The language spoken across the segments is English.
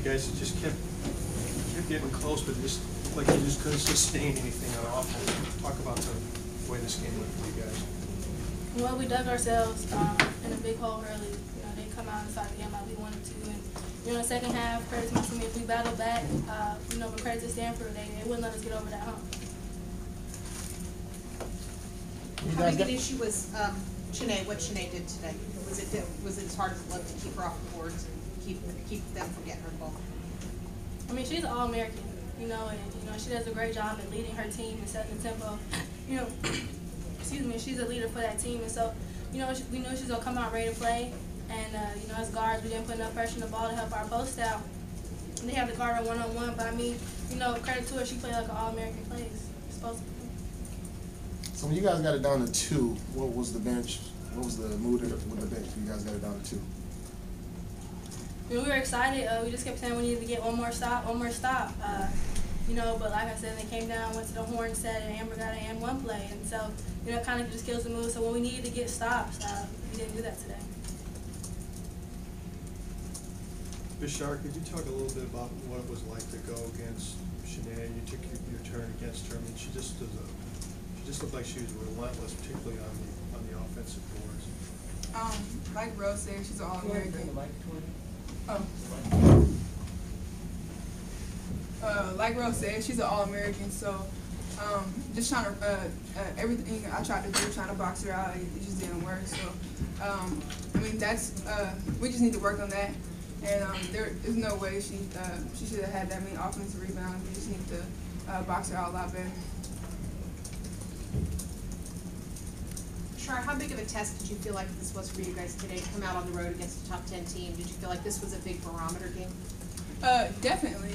guys just kept getting close, but just like you just couldn't sustain anything on offense. Talk about the way this game went for you guys. Well, we dug ourselves in a big hole early. You know, they come out inside the game like we wanted to, and you know, the second half, credit to Massengale, we battled back. You know, but credit to Stanford, they wouldn't let us get over that hump. How big an issue was what Shanae did today? Was it as hard as it looked to keep her off the boards and keep them from getting her ball? I mean, she's an All-American, you know, and you know she does a great job at leading her team and setting the tempo. You know, excuse me, she's a leader for that team, and so you know we knew she was gonna come out ready to play. And you know, as guards, we didn't put enough pressure on the ball to help our post out. And they have the guard one-on-one, but I mean, you know, credit to her, she played like an All-American plays. Supposed to. So when you guys got it down to 2, what was the bench? What was the mood with the bench when you guys got it down to 2? You know, we were excited. We just kept saying we needed to get one more stop. You know, but like I said, they came down, went to the horn set, and Amber got an and one play. And so, you know, it kind of just kills the mood. So when we needed to get stops, we didn't do that today. Bashaara, could you talk a little bit about what it was like to go against Shanae? You took your turn against her. I mean, she just looked like she was relentless, particularly on the offensive boards. Like Rose said, she's an All-American. Like Rose said, she's an All-American. So, just trying to everything I tried to do, trying to box her out, it just didn't work. So, I mean, we just need to work on that. And there is no way she should have had that many offensive rebounds. We just need to box her out a lot better. Bashaara, how big of a test did you feel like this was for you guys today to come out on the road against a top 10 team? Did you feel like this was a big barometer game? Definitely.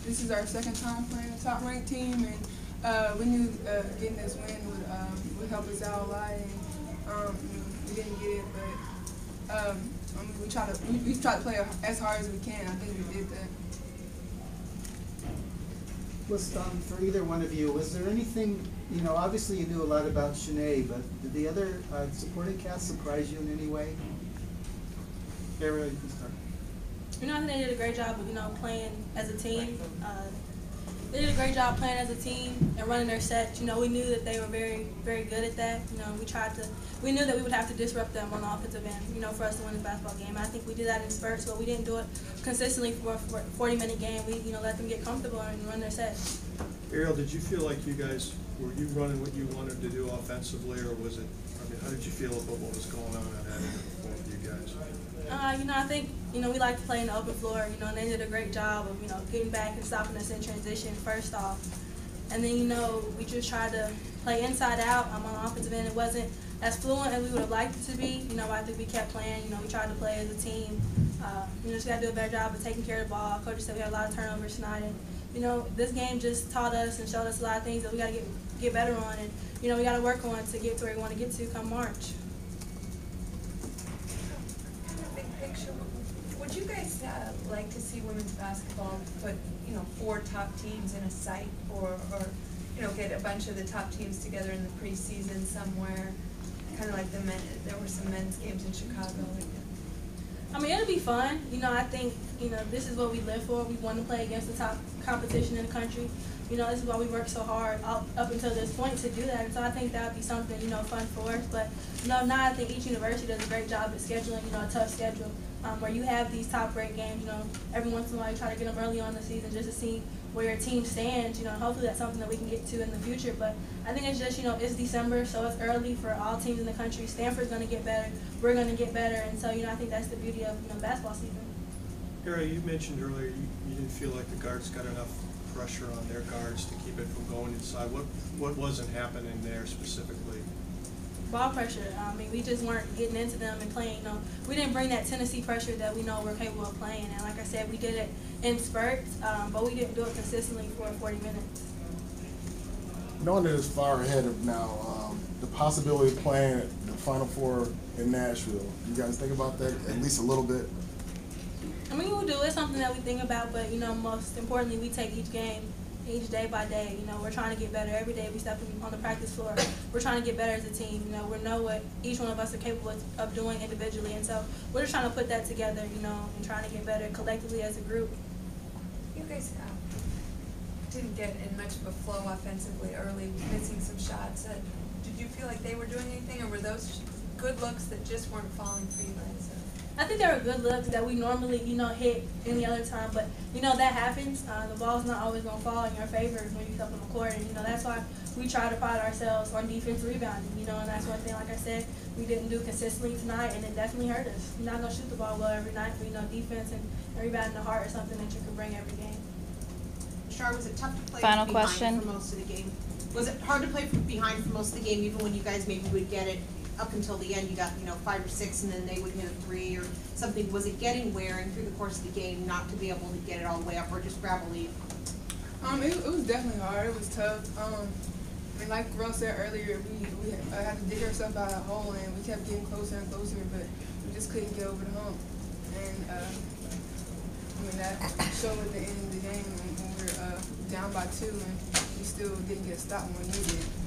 This is our second time playing a top-ranked team, and we knew getting this win would help us out a lot. And we didn't get it, but I mean, we tried to play as hard as we can. I think we did that. Was for either one of you, was there anything, you know, obviously you knew a lot about Shanae, but did the other supporting cast surprise you in any way? Ariel, you can start. You know, I think they did a great job of, you know, playing as a team. They did a great job playing as a team and running their sets. You know, we knew that they were very, very good at that. You know, we knew that we would have to disrupt them on the offensive end, you know, for us to win this basketball game. And I think we did that in spurts, but we didn't do it consistently for a 40-minute game. We, you know, let them get comfortable and run their sets. Ariel, did you feel like were you running what you wanted to do offensively, or was it, I mean, how did you feel about what was going on that end of the floor with you guys? You know, I think, you know, we like to play in the open floor, you know, and they did a great job of, you know, getting back and stopping us in transition first off. And then, you know, we just tried to play inside out on the offensive end. It wasn't as fluent as we would have liked it to be. You know, I think we kept playing. You know, we tried to play as a team. You know, just got to do a better job of taking care of the ball. Coach said we had a lot of turnovers tonight. And, you know, this game just taught us and showed us a lot of things that we got to get better on. And, you know, we got to work on to get to where we want to get to come March. Would you guys like to see women's basketball put, you know, 4 top teams in a site, or you know, get a bunch of the top teams together in the preseason somewhere, kind of like there were some men's games in Chicago. I mean, it'll be fun. You know, I think, you know, this is what we live for. We want to play against the top competition in the country. You know, this is why we work so hard up until this point to do that. And so I think that would be something, you know, fun for us. But, you know, now I think each university does a great job at scheduling, you know, a tough schedule. Where you have these top-ranked games, you know, every once in a while you try to get them early on the season just to see where your team stands, you know, and hopefully that's something that we can get to in the future. But I think it's just, you know, it's December, so it's early for all teams in the country. Stanford's going to get better. We're going to get better. And so, you know, I think that's the beauty of, you know, basketball season. Ariel, you mentioned earlier you didn't feel like the guards got enough pressure on their guards to keep it from going inside. What wasn't happening there specifically? Ball pressure. I mean, we just weren't getting into them and playing. You know, we didn't bring that Tennessee pressure that we know we're capable of playing. And like I said, we did it in spurts, but we didn't do it consistently for 40 minutes. Knowing that it's far ahead of now, the possibility of playing the Final Four in Nashville, you guys think about that at least a little bit? I mean, we do. It's something that we think about, but, you know, most importantly, we take each game, each day by day. You know, we're trying to get better every day. We step on the practice floor. We're trying to get better as a team. You know, we know what each one of us are capable of doing individually, and so we're just trying to put that together. You know, and trying to get better collectively as a group. You guys didn't get in much of a flow offensively early, missing some shots. Did you feel like they were doing anything, or were those good looks that just weren't falling for you guys? I think there were good looks that we normally, you know, hit any other time, but, you know, that happens. The ball's not always going to fall in your favor when you step on the court, and, you know, that's why we try to pride ourselves on defense rebounding, you know, and that's one thing, like I said, we didn't do consistently tonight, and it definitely hurt us. You're not going to shoot the ball well every night, but, you know, defense and rebounding the heart is something that you can bring every game. Bashara, was it tough to play Final behind question. for most of the game? Was it hard to play behind for most of the game, even when you guys maybe would get it up until the end, you got, you know, 5 or 6, and then they would hit a 3 or something? Was it getting wearing through the course of the game not to be able to get it all the way up, or just grab a lead? It was definitely hard. It was tough. I mean, like Rose said earlier, we had to dig ourselves out of a hole, and we kept getting closer and closer, but we just couldn't get over the hump. And I mean, that showed at the end of the game when we were down by 2, and we still didn't get stopped when we needed it.